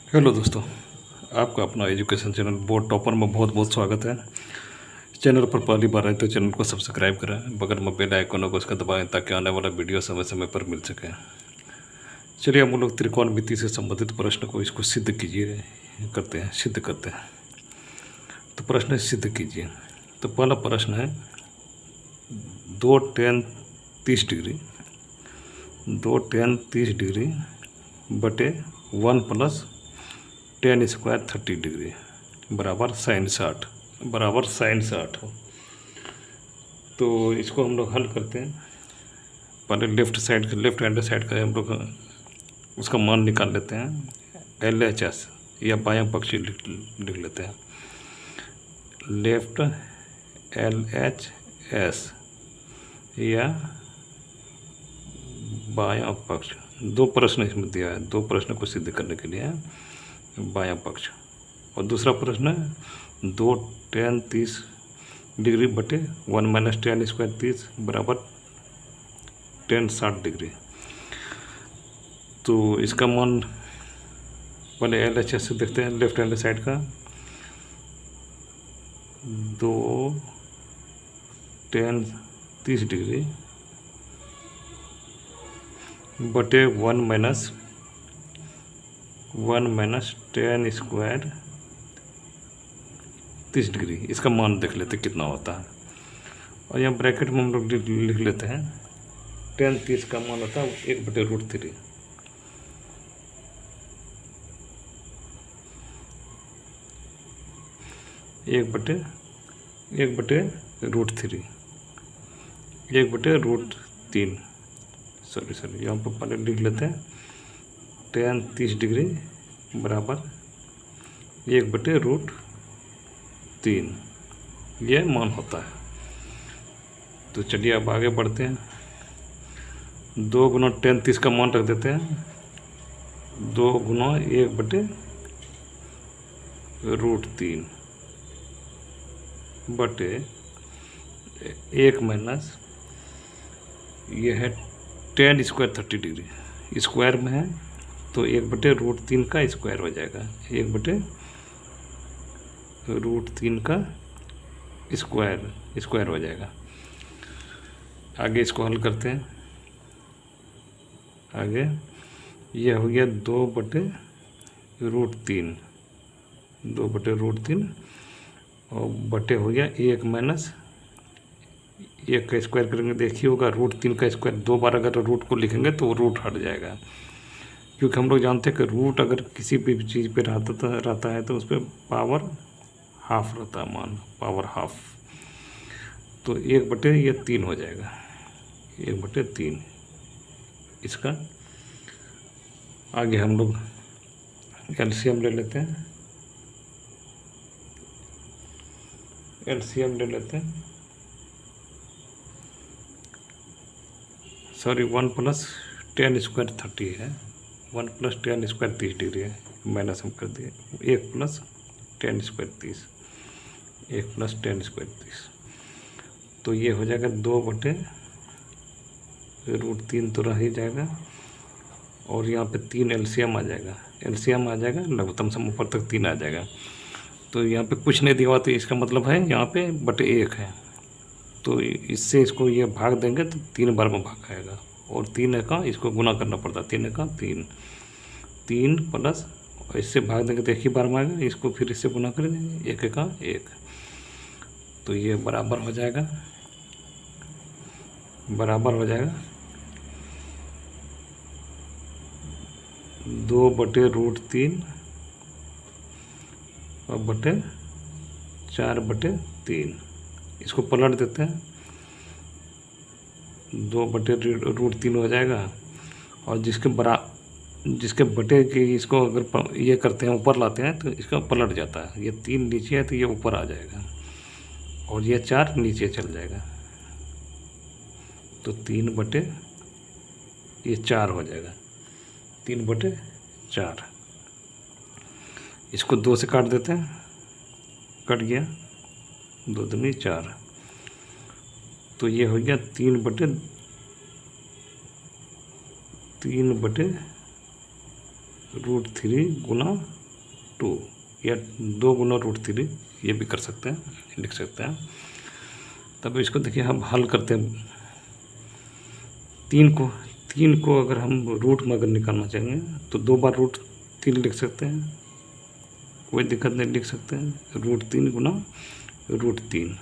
Hello दोस्तों, आपका अपना एजुकेशन चैनल बोर्ड टॉपर में बहुत बहुत स्वागत है। चैनल पर पहली बार आए तो चैनल को सब्सक्राइब करें, बगल में बेल आइकन होगा उसका दबाएं ताकि आने वाला वीडियो समय समय पर मिल सके। चलिए हम लोग त्रिकोणमिति से संबंधित प्रश्न को इसको सिद्ध कीजिए सिद्ध करते हैं। तो प्रश्न सिद्ध कीजिए। तो पहला प्रश्न है 2 tan 30 डिग्री 2 tan 30 डिग्री बटे 1 प्लस tan स्क्वायर 30 डिग्री बराबर साइन 60 हो। तो इसको हम लोग हल करते हैं। पहले लेफ्ट हैंड साइड का हम लोग उसका मान निकाल लेते हैं। LHS या बायां पक्ष लिख लेते हैं। लेफ्ट LHS या बायां पक्ष। दो प्रश्न इसमें दिया है, दो प्रश्न को सिद्ध करने के लिए है बायां पक्ष। और दूसरा प्रश्न है 2 tan 30 डिग्री बटे 1 माइनस tan स्क्वायर 30 बराबर tan 60 डिग्री। तो इसका मान पहले LHS से देखते हैं। लेफ्ट हैंड साइड का 2 tan 30 डिग्री बटे 1 माइनस tan स्क्वायर 30 डिग्री। इसका मान देख लेते कितना होता है। और यहाँ ब्रैकेट में हम लोग लिख लेते हैं tan 30 का मान होता है 1/√3। एक बटे रूट तीन सॉरी यहाँ पर पहले लिख लेते हैं tan 30 डिग्री बराबर 1/√3 ये मान होता है। तो चलिए अब आगे बढ़ते हैं। 2 गुना tan 30 का मान रख देते हैं 2 गुना 1/√3 बटे 1 माइनस ये है tan स्क्वायर 30 डिग्री स्क्वायर में है तो 1/√3 का स्क्वायर हो जाएगा। 1/√3 का स्क्वायर हो जाएगा। आगे इसको हल करते हैं। आगे ये हो गया 2/√3 और बटे हो गया 1 माइनस 1 का स्क्वायर करेंगे देखिए होगा √3 का स्क्वायर। 2 बार अगर रूट को लिखेंगे तो रूट हट जाएगा, क्योंकि हम लोग जानते हैं कि रूट अगर किसी भी चीज़ पे रहता है तो उस पर पावर हाफ रहता है, मान पावर हाफ। तो 1/3 हो जाएगा 1/3 इसका। आगे हम लोग एलसीएम ले लेते हैं। 1 प्लस tan स्क्वायर 30 है, 1 प्लस tan स्क्वायर 30 डिग्री है, माइनस हम कर दिए 1 प्लस tan स्क्वायर 30। तो ये हो जाएगा 2/√3 तो रह ही जाएगा। और यहाँ पे 3 एलसीएम आ जाएगा लघुत्तम सम ऊपर तक 3 आ जाएगा। तो यहाँ पे कुछ नहीं दिया हुआ तो इसका मतलब है यहाँ पे बटे 1 है। तो इससे इसको ये भाग देंगे तो 3 बार में भाग आएगा। और 3 का इसको गुना करना पड़ता है। 3 प्लस और इससे भाग देंगे तो एक ही बार में आएगा। इसको फिर इससे गुना कर देंगे 1 का 1। तो ये बराबर हो जाएगा 2/√3 और बटे 4/3। इसको पलट देते हैं 2/√3 हो जाएगा। और जिसके बटे के इसको अगर ये करते हैं ऊपर लाते हैं तो इसका पलट जाता है। ये 3 नीचे है तो ये ऊपर आ जाएगा और ये 4 नीचे चल जाएगा। तो 3/4 हो जाएगा 3/4। इसको 2 से काट देते हैं, कट गया 2 दूनी 4। तो ये हो गया 3/√3 गुना 2 या 2 गुना रूट 3 ये भी कर सकते हैं, लिख सकते हैं। तब इसको देखिए हम हल करते हैं। 3 को अगर हम रूट में अगर निकालना चाहेंगे तो 2 बार रूट 3 लिख सकते हैं, कोई दिक्कत नहीं, लिख सकते हैं। रूट 3 गुना रूट 3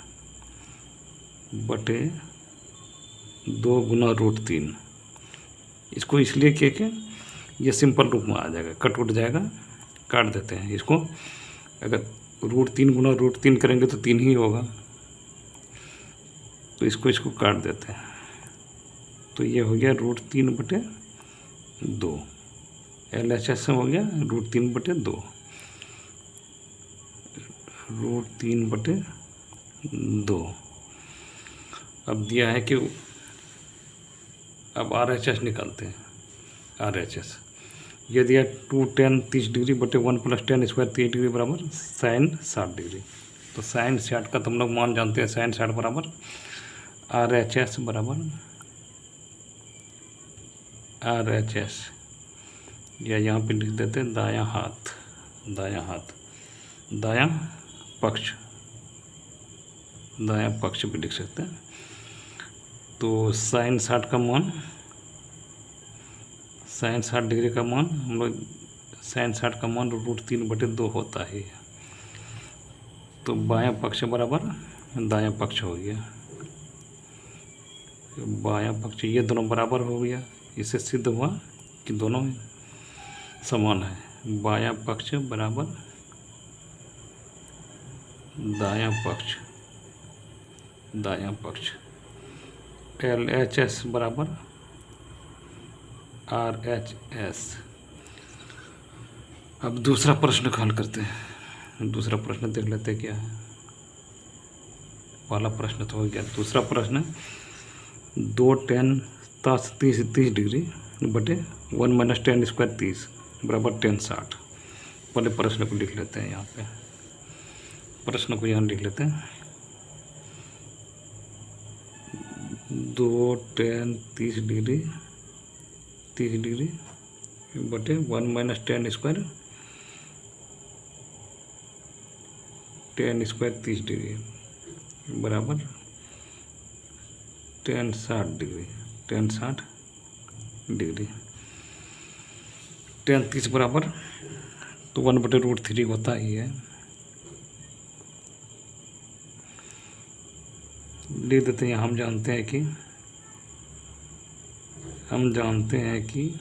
बटे 2 गुना रूट 3। इसको इसलिए किया कि ये सिंपल रूप में आ जाएगा, कट उठ जाएगा, काट देते हैं इसको। अगर रूट 3 गुना रूट 3 करेंगे तो 3 ही होगा, तो इसको काट देते हैं। तो ये हो गया रूट 3 बटे 2, LHS हो गया रूट 3 बटे 2, रूट 3 बटे 2। अब दिया है कि अब RHS निकालते हैं। RHS ये दिया 2 tan 30 डिग्री बटे 1 + tan स्क्वायर 30 डिग्री बराबर sin 60 डिग्री। तो sin 60 का तो हम लोग मान जानते हैं, sin 60 बराबर RHS बराबर RHS, या यहाँ पे लिख देते हैं दायां हाथ, दायां पक्ष भी लिख सकते हैं। तो sin 60 का मान, sin 60 डिग्री का मान हम लोग, sin 60 का मान रूट 3 बटे 2 होता है। तो बायां पक्ष बराबर दायां पक्ष हो गया, बायां पक्ष ये दोनों बराबर हो गया। इससे सिद्ध हुआ कि दोनों समान है। बायां पक्ष बराबर दायां पक्ष, LHS बराबर RHS। अब दूसरा प्रश्न हल करते हैं। दूसरा प्रश्न देख लेते हैं क्या है। पहला प्रश्न तो हो गया। दूसरा प्रश्न 2 tan 30 डिग्री बटे 1 - tan स्क्वायर 30 बराबर tan 60। पहले प्रश्न को लिख लेते हैं, यहाँ पे प्रश्न को यहाँ लिख लेते हैं। 2 tan 30 डिग्री बटे 1 - tan स्क्वायर 30 डिग्री बराबर tan 60 डिग्री। tan 30 बराबर तो 1 बटे रूट 3 होता ही है। लिख देते हैं। हम जानते हैं कि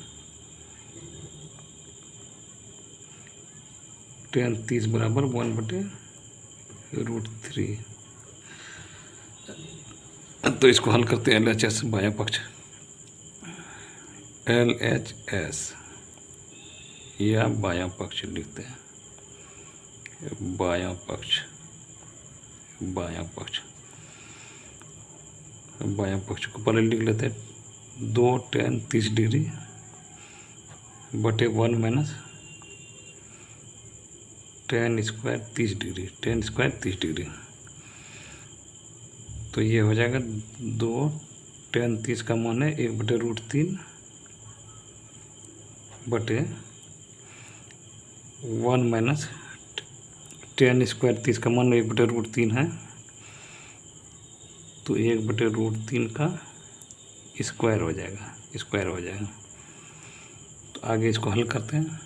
tan 30 बराबर 1 बटे रूट 3। तो इसको हल करते हैं। LHS बायां पक्ष, LHS या बायां पक्ष लिखते हैं। बायां पक्ष को पहले लिख लेते हैं। 2 tan 30 डिग्री बटे 1 - tan स्क्वायर 30 डिग्री। तो ये हो जाएगा 2 tan 30 का मान है 1 बटे रूट 3 बटे 1 - tan स्क्वायर 30 का मान 1 बटे रूट 3 है। तो 1 बटे रूट 3 का स्क्वायर हो जाएगा। तो आगे इसको हल करते हैं।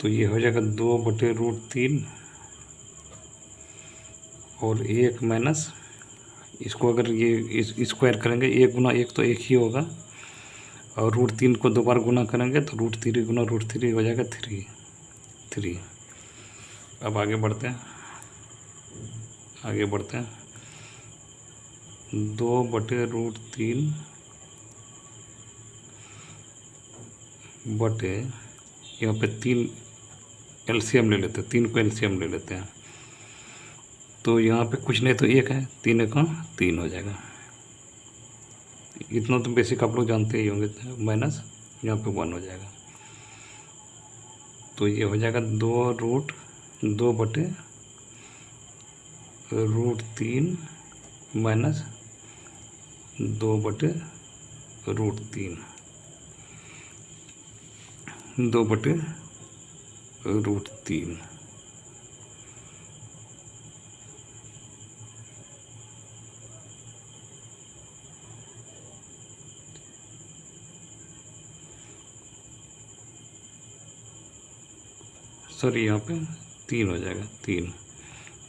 तो ये हो जाएगा 2 बटे रूट 3 और 1 माइनस, इसको अगर ये स्क्वायर करेंगे 1 गुना 1 तो 1 ही होगा, और रूट 3 को 2 बार गुना करेंगे तो रूट 3 गुना रूट 3 हो जाएगा 3। अब आगे बढ़ते हैं। 2 बटे रूट 3 बटे, यहाँ पे 3 LCM ले लेते हैं, 3 को LCM ले लेते हैं। तो यहाँ पे कुछ नहीं तो 1 है, 3 का 3 हो जाएगा। इतना तो बेसिक आप लोग जानते ही होंगे। माइनस यहाँ पे 1 हो जाएगा। तो ये हो जाएगा 2 बटे रूट 3 माइनस 2 बटे रूट 3 2/√3। सॉरी, यहाँ पे 3 हो जाएगा, 3,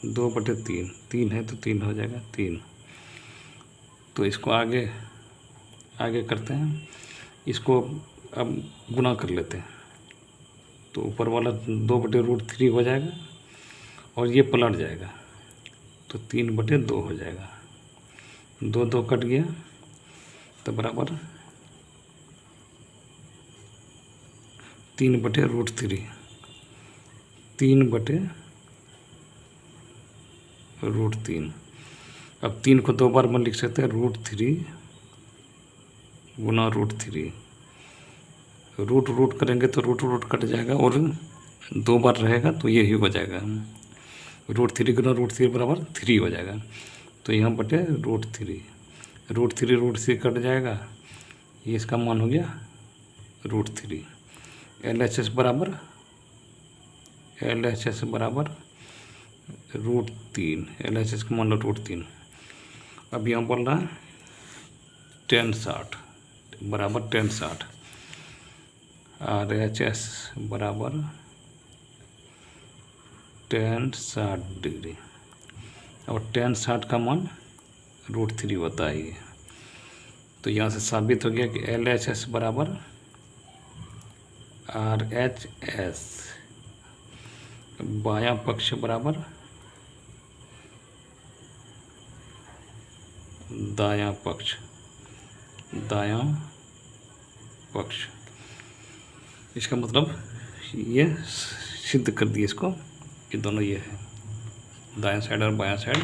2/3, 3 है तो 3 हो जाएगा, 3। तो इसको आगे करते हैं, इसको अब गुना कर लेते हैं। तो ऊपर वाला 2/√3 हो जाएगा और ये पलट जाएगा, तो 3/2 हो जाएगा। 2 कट गया तो बराबर 3/√3, 3/√3। अब 3 को 2 बार में लिख सकते हैं, √3 गुना √3। रूट करेंगे तो रूट कट जाएगा और 2 बार रहेगा तो यही हो जाएगा, √3 गुना √3 बराबर 3 हो जाएगा। तो यहाँ बटे √3 कट जाएगा, ये इसका मान हो गया √3। LHS बराबर √3, LHS का मान लो √3। अब यहाँ बोल रहा है tan 60 बराबर tan 60, RHS बराबर tan 60 डिग्री। और tan 60 का मान √3 होता है ये। तो यहाँ से साबित हो गया कि LHS बराबर RHS, बायां पक्ष बराबर दायां पक्ष। इसका मतलब ये सिद्ध कर दिए इसको कि दोनों ये है, दायां साइड और बायां साइड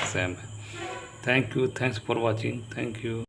सेम है। Thank you, thanks for watching, thank you.